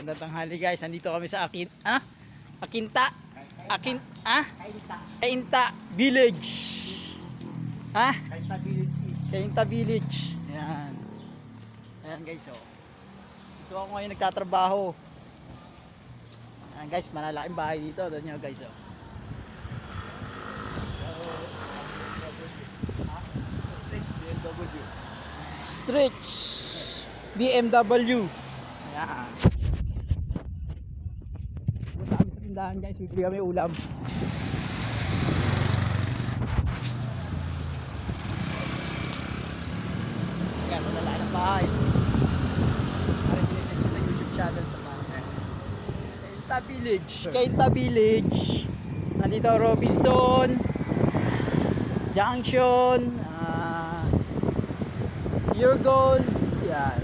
Magandang tanghali guys, nandito kami sa Kainta Village. Kainta Village. Ayan. Ayan guys, oh. Dito ako ngayon nagtatrabaho. Ayan guys, malalaking bahay dito. Doon nyo guys, oh. Stretch BMW. Ayan. Punta kami sa tindahan guys, bibili kami ulam. Ayan, malalaking ang bahay. Para sinisit ko sa YouTube channel to. Kainta Village. Kainta Village. Nandito Robinson Junction, Pure Gold. Yan.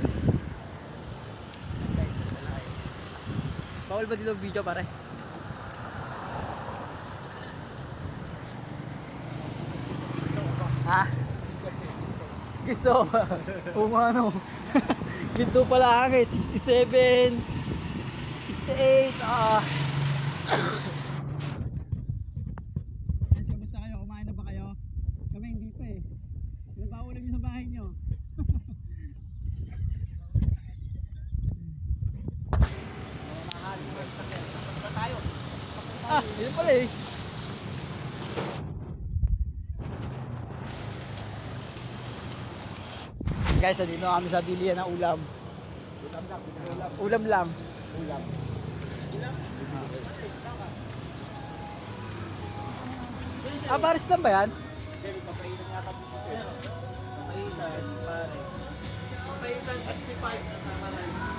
Guys, malaki. Bawal ba dito video pare? Ha? Dito. Kung ano. Dito pala ang 67 68. Kamusta kayo? Kumain na ba kayo? Kami hindi pa eh. Ano ba ulam nyo sa bahay nyo? Yun pala eh. Guys, nandito kami sa bilihan ng ulam. Ulam lang. Pares lang ba yan? Papaitan yata dito. Papaitan, pare. Papaitan 65 na sama rice.